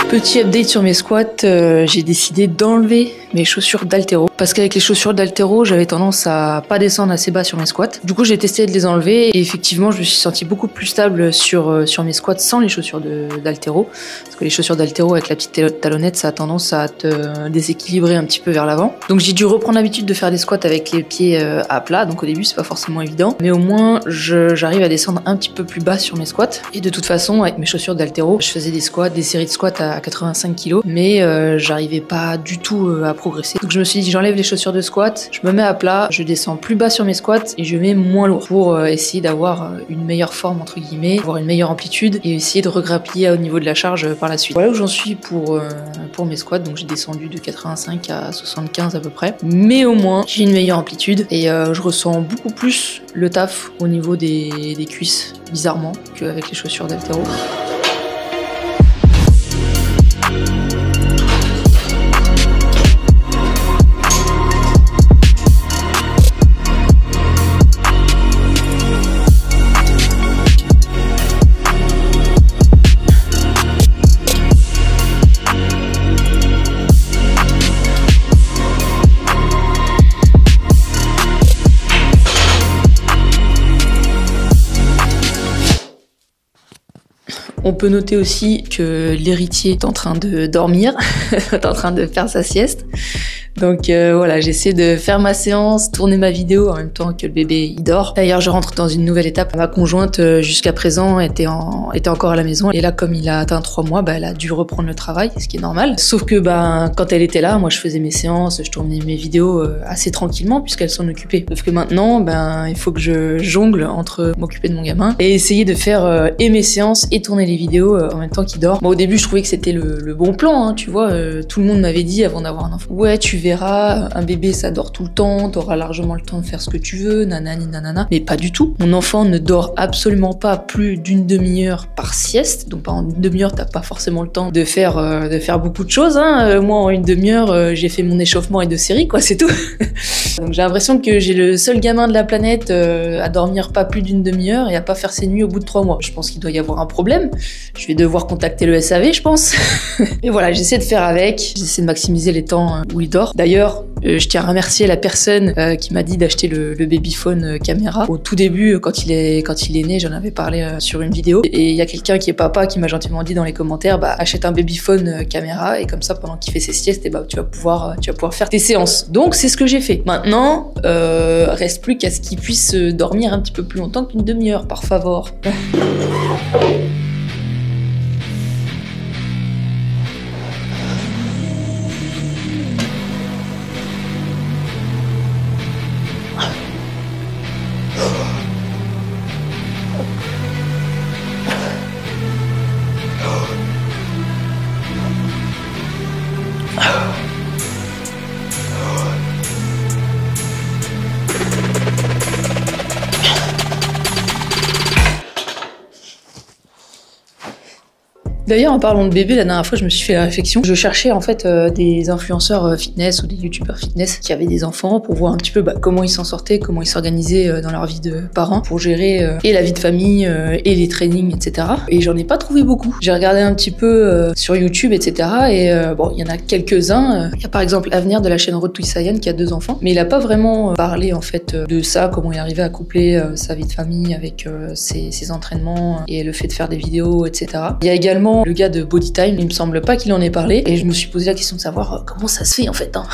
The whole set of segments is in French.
Petit update sur mes squats, j'ai décidé d'enlever mes chaussures d'haltéro parce qu'avec les chaussures d'haltéro, j'avais tendance à pas descendre assez bas sur mes squats. Du coup, j'ai testé de les enlever et effectivement, je me suis senti beaucoup plus stable sur mes squats sans les chaussures d'haltéro parce que les chaussures d'haltéro avec la petite talonnette, ça a tendance à te déséquilibrer un petit peu vers l'avant. Donc j'ai dû reprendre l'habitude de faire des squats avec les pieds à plat. Donc au début, c'est pas forcément évident, mais au moins j'arrive à descendre un petit peu plus bas sur mes squats. Et de toute façon, avec mes chaussures d'haltéro, je faisais des squats, des séries de squats à 85 kg, mais j'arrivais pas du tout à progresser. Donc je me suis dit, j'enlève les chaussures de squat, je me mets à plat, je descends plus bas sur mes squats et je mets moins lourd pour essayer d'avoir une meilleure forme entre guillemets, avoir une meilleure amplitude et essayer de regrappiller au niveau de la charge par la suite. Voilà où j'en suis pour mes squats. Donc j'ai descendu de 85 à 75 à peu près, mais au moins j'ai une meilleure amplitude et je ressens beaucoup plus le taf au niveau des cuisses, bizarrement, qu'avec les chaussures d'haltéro. On peut noter aussi que l'héritier est en train de dormir, est en train de faire sa sieste. Donc voilà, j'essaie de faire ma séance, tourner ma vidéo en même temps que le bébé il dort. D'ailleurs, je rentre dans une nouvelle étape. Ma conjointe, jusqu'à présent, était encore à la maison. Et là, comme il a atteint 3 mois, elle a dû reprendre le travail, ce qui est normal. Sauf que quand elle était là, moi je faisais mes séances, je tournais mes vidéos assez tranquillement puisqu'elle s'en occupait. Sauf que maintenant, il faut que je jongle entre m'occuper de mon gamin et essayer de faire et mes séances et tourner les vidéos en même temps qu'il dort. Au début, je trouvais que c'était le bon plan, hein, tu vois. Tout le monde m'avait dit avant d'avoir un enfant, ouais, tu verras, un bébé ça dort tout le temps, t'auras largement le temps de faire ce que tu veux, nanani nanana. Mais pas du tout. Mon enfant ne dort absolument pas plus d'une demi-heure par sieste. Donc pendant une demi-heure, t'as pas forcément le temps de faire beaucoup de choses. Hein. Moi, en une demi-heure, j'ai fait mon échauffement et 2 séries, quoi, c'est tout. Donc j'ai l'impression que j'ai le seul gamin de la planète à dormir pas plus d'une demi-heure et à pas faire ses nuits au bout de 3 mois. Je pense qu'il doit y avoir un problème. Je vais devoir contacter le SAV, je pense. Et voilà, j'essaie de faire avec. J'essaie de maximiser les temps où il dort. D'ailleurs, je tiens à remercier la personne qui m'a dit d'acheter le babyphone caméra. Au tout début, quand il est né, j'en avais parlé sur une vidéo. Et il y a quelqu'un qui est papa qui m'a gentiment dit dans les commentaires, achète un babyphone caméra et comme ça, pendant qu'il fait ses siestes, et tu vas pouvoir faire tes séances. Donc c'est ce que j'ai fait. Maintenant, reste plus qu'à ce qu'il puisse dormir un petit peu plus longtemps qu'une demi-heure, par favor. D'ailleurs, en parlant de bébé, la dernière fois, je me suis fait la réflexion. Je cherchais en fait des influenceurs fitness ou des youtubeurs fitness qui avaient des enfants pour voir un petit peu comment ils s'en sortaient, comment ils s'organisaient dans leur vie de parents pour gérer et la vie de famille et les trainings, etc. Et j'en ai pas trouvé beaucoup. J'ai regardé un petit peu sur YouTube, etc. Et il y en a quelques-uns. Il y a par exemple Avenir de la chaîne Road to Saiyan qui a 2 enfants, mais il a pas vraiment parlé en fait de ça, comment il arrivait à coupler sa vie de famille avec ses entraînements et le fait de faire des vidéos, etc. Il y a également le gars de Bodytime, il me semble pas qu'il en ait parlé et je me suis posé la question de savoir comment ça se fait en fait. Hein.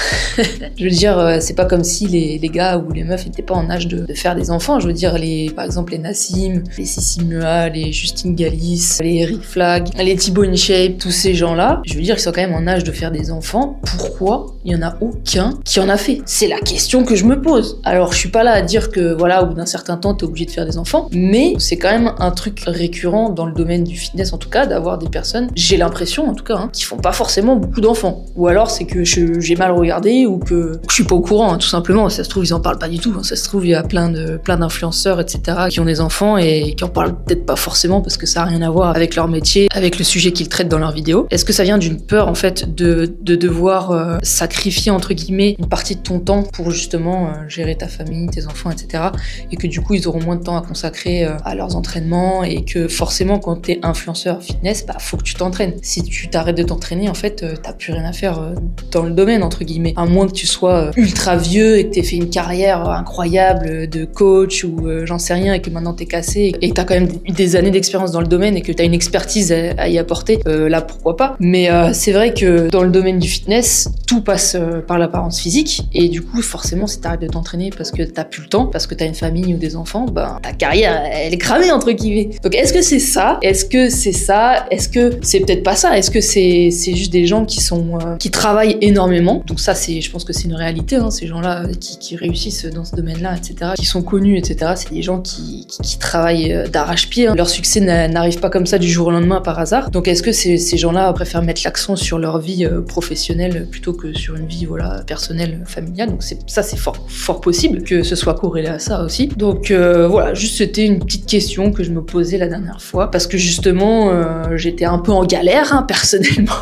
Je veux dire, c'est pas comme si les gars ou les meufs n'étaient pas en âge de faire des enfants. Je veux dire, par exemple les Nassim, les Sissi Mua, les Justine Galis, les Eric Flag, les Thibaut InShape, tous ces gens-là, je veux dire, ils sont quand même en âge de faire des enfants. Pourquoi il y en a aucun qui en a fait? C'est la question que je me pose. Alors je suis pas là à dire que voilà, au bout d'un certain temps, t'es obligé de faire des enfants, mais c'est quand même un truc récurrent dans le domaine du fitness en tout cas, d'avoir des personnes, j'ai l'impression en tout cas, qui font pas forcément beaucoup d'enfants. Ou alors c'est que j'ai mal regardé ou que je suis pas au courant, tout simplement. Ça se trouve, ils en parlent pas du tout. Ça se trouve, il y a plein d'influenceurs, etc. qui ont des enfants et qui en parlent peut-être pas forcément parce que ça a rien à voir avec leur métier, avec le sujet qu'ils traitent dans leurs vidéos. Est-ce que ça vient d'une peur en fait de devoir sacrifier entre guillemets une partie de ton temps pour justement gérer ta famille, tes enfants, etc. et que du coup ils auront moins de temps à consacrer à leurs entraînements et que forcément quand t'es influenceur fitness, faut que tu t'entraînes. Si tu t'arrêtes de t'entraîner, en fait, t'as plus rien à faire dans le domaine, entre guillemets. À moins que tu sois ultra vieux et que t'aies fait une carrière incroyable de coach ou j'en sais rien et que maintenant t'es cassé et que t'as quand même eu des années d'expérience dans le domaine et que t'as une expertise à y apporter, là, pourquoi pas. Mais c'est vrai que dans le domaine du fitness, tout passe par l'apparence physique et du coup, forcément, si t'arrêtes de t'entraîner parce que t'as plus le temps, parce que t'as une famille ou des enfants, ben, ta carrière, elle est cramée, entre guillemets. Donc, est-ce que c'est ça? Est-ce que c'est ça? Est-ce que c'est peut-être pas ça? Est-ce que c'est juste des gens qui travaillent énormément? Donc ça, je pense que c'est une réalité, hein, ces gens-là qui réussissent dans ce domaine-là, etc., qui sont connus, etc., c'est des gens qui travaillent d'arrache-pied. Hein. Leur succès n'arrive pas comme ça du jour au lendemain par hasard. Donc est-ce que ces gens-là préfèrent mettre l'accent sur leur vie professionnelle plutôt que sur une vie, voilà, personnelle, familiale? Donc ça, c'est fort possible que ce soit corrélé à ça aussi. Donc voilà, juste c'était une petite question que je me posais la dernière fois parce que justement, j'étais un peu en galère, hein, personnellement,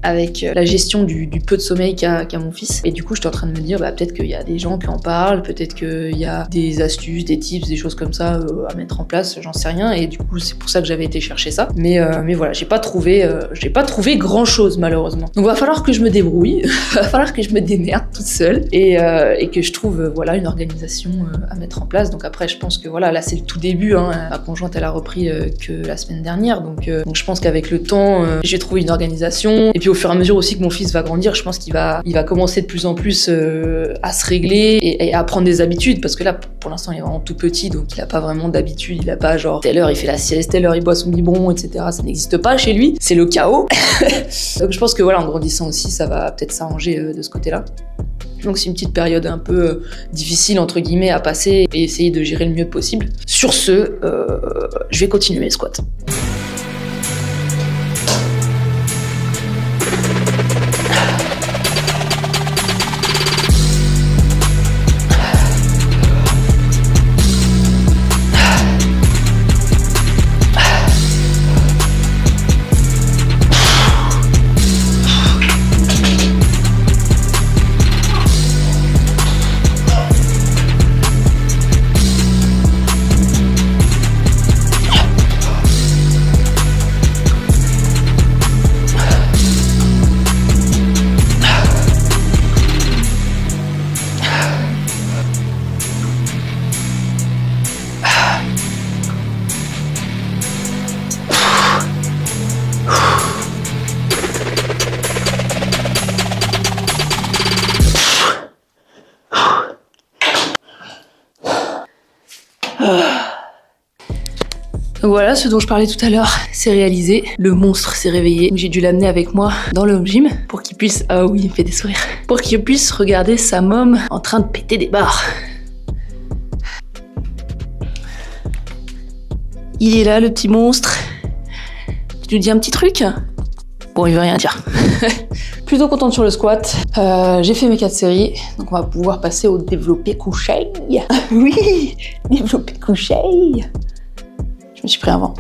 avec la gestion du peu de sommeil qu'a mon fils. Et du coup, j'étais en train de me dire, bah, peut-être qu'il y a des gens qui en parlent, peut-être qu'il y a des astuces, des tips, des choses comme ça à mettre en place, j'en sais rien. Et du coup, c'est pour ça que j'avais été chercher ça. Mais voilà, j'ai pas trouvé grand chose, malheureusement. Donc, va falloir que je me débrouille, va falloir que je me démerde toute seule et que je trouve, voilà, une organisation à mettre en place. Donc après, je pense que voilà, là, c'est le tout début, hein. Ma conjointe, elle a repris que la semaine dernière. Donc je pense qu'avec le temps, j'ai trouvé une organisation. Et puis au fur et à mesure aussi que mon fils va grandir, je pense qu'il va commencer de plus en plus à se régler et à prendre des habitudes. Parce que là, pour l'instant, il est vraiment tout petit, donc il a pas vraiment d'habitude. Il a pas genre, telle heure, il fait la sieste, telle heure, il boit son biberon, etc. Ça n'existe pas chez lui. C'est le chaos. Donc je pense que voilà, en grandissant aussi, ça va peut-être s'arranger de ce côté-là. Donc c'est une petite période un peu difficile, entre guillemets, à passer et essayer de gérer le mieux possible. Sur ce, je vais continuer mes squats. Donc voilà, ce dont je parlais tout à l'heure, c'est réalisé. Le monstre s'est réveillé. J'ai dû l'amener avec moi dans le home gym pour qu'il puisse... Ah oui, il me fait des sourires. Pour qu'il puisse regarder sa môme en train de péter des barres. Il est là, le petit monstre. Tu lui dis un petit truc? Bon, il veut rien dire. Plutôt contente sur le squat. J'ai fait mes 4 séries, donc on va pouvoir passer au développé couché. Oui, développé couché. Je me suis pris un vent.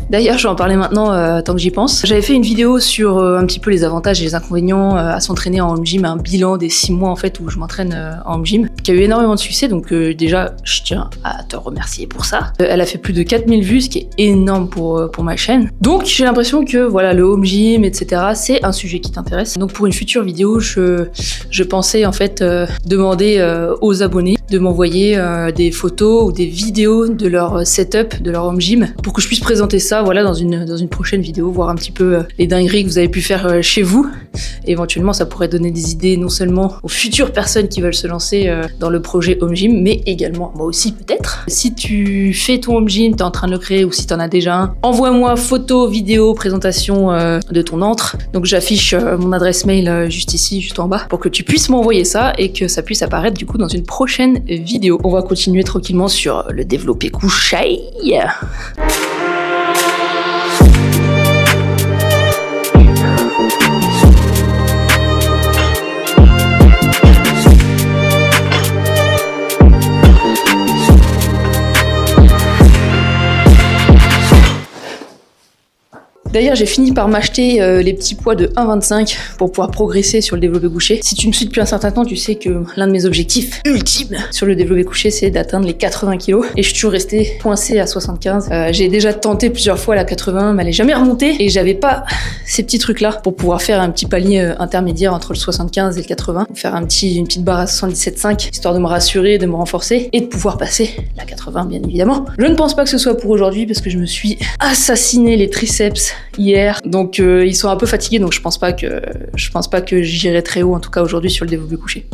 D'ailleurs, je vais en parler maintenant tant que j'y pense. J'avais fait une vidéo sur un petit peu les avantages et les inconvénients à s'entraîner en home gym, un bilan des 6 mois en fait où je m'entraîne en home gym, qui a eu énormément de succès, donc déjà je tiens à te remercier pour ça. Elle a fait plus de 4000 vues, ce qui est énorme pour ma chaîne. Donc j'ai l'impression que voilà, le home gym, etc. c'est un sujet qui t'intéresse. Donc pour une future vidéo, je pensais en fait demander aux abonnés de m'envoyer des photos ou des vidéos de leur setup, de leur home gym, pour que je puisse présenter ça voilà, dans une prochaine vidéo, voir un petit peu les dingueries que vous avez pu faire chez vous. Et éventuellement, ça pourrait donner des idées non seulement aux futures personnes qui veulent se lancer dans le projet home gym, mais également moi aussi peut-être. Si tu fais ton home gym, t'es en train de le créer ou si t'en as déjà un, envoie-moi photo, vidéo, présentation de ton antre. Donc j'affiche mon adresse mail juste ici, juste en bas, pour que tu puisses m'envoyer ça et que ça puisse apparaître du coup dans une prochaine vidéo. On va continuer tranquillement sur le développé couché. D'ailleurs, j'ai fini par m'acheter les petits poids de 1,25 pour pouvoir progresser sur le développé couché. Si tu me suis depuis un certain temps, tu sais que l'un de mes objectifs ultimes sur le développé couché, c'est d'atteindre les 80 kg. Et je suis toujours restée coincée à 75. J'ai déjà tenté plusieurs fois la 80, mais elle est jamais remontée. Et j'avais pas ces petits trucs-là pour pouvoir faire un petit palier intermédiaire entre le 75 et le 80. Faire une petite barre à 77,5, histoire de me rassurer, de me renforcer et de pouvoir passer la 80, bien évidemment. Je ne pense pas que ce soit pour aujourd'hui parce que je me suis assassiné les triceps hier. Donc ils sont un peu fatigués, donc je pense pas que j'irai très haut, en tout cas aujourd'hui, sur le développé couché.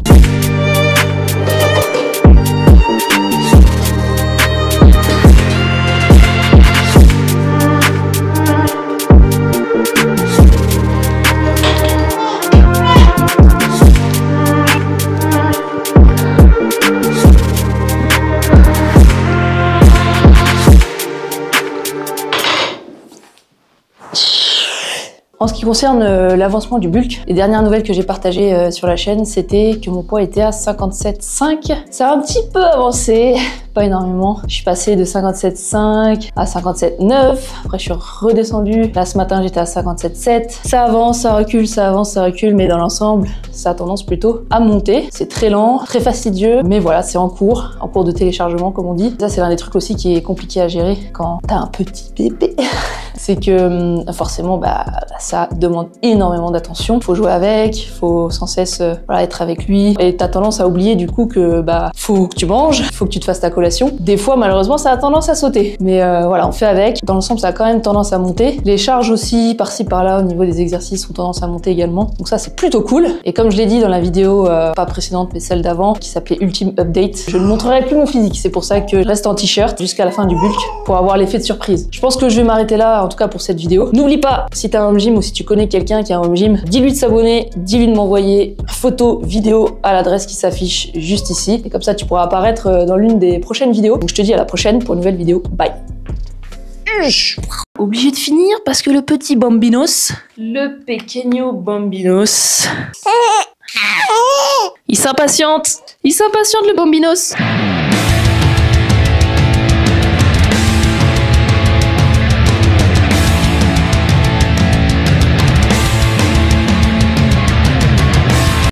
En ce qui concerne l'avancement du bulk, les dernières nouvelles que j'ai partagées sur la chaîne, c'était que mon poids était à 57,5. Ça a un petit peu avancé, pas énormément. Je suis passée de 57,5 à 57,9. Après, je suis redescendue. Là, ce matin, j'étais à 57,7. Ça avance, ça recule, ça avance, ça recule, mais dans l'ensemble, ça a tendance plutôt à monter. C'est très lent, très fastidieux, mais voilà, c'est en cours de téléchargement, comme on dit. Ça, c'est l'un des trucs aussi qui est compliqué à gérer quand t'as un petit bébé. C'est que forcément, ça demande énormément d'attention. Faut jouer avec, faut sans cesse être avec lui. Et t'as tendance à oublier du coup que faut que tu manges, faut que tu te fasses ta collation. Des fois, malheureusement, ça a tendance à sauter. Mais voilà, on fait avec. Dans l'ensemble, ça a quand même tendance à monter. Les charges aussi, par-ci par-là, au niveau des exercices, ont tendance à monter également. Donc ça, c'est plutôt cool. Et comme je l'ai dit dans la vidéo, pas précédente, mais celle d'avant, qui s'appelait Ultime Update, je ne montrerai plus mon physique. C'est pour ça que je reste en t-shirt jusqu'à la fin du bulk pour avoir l'effet de surprise. Je pense que je vais m'arrêter là, en tout cas pour cette vidéo. N'oublie pas, si t'as un home gym ou si tu connais quelqu'un qui a un home gym, dis-lui de s'abonner, dis-lui de m'envoyer photo, vidéo à l'adresse qui s'affiche juste ici. Et comme ça, tu pourras apparaître dans l'une des prochaines vidéos. Donc je te dis à la prochaine pour une nouvelle vidéo. Bye. Obligé de finir parce que le petit Bambinos, le pequeño Bambinos, il s'impatiente le Bambinos.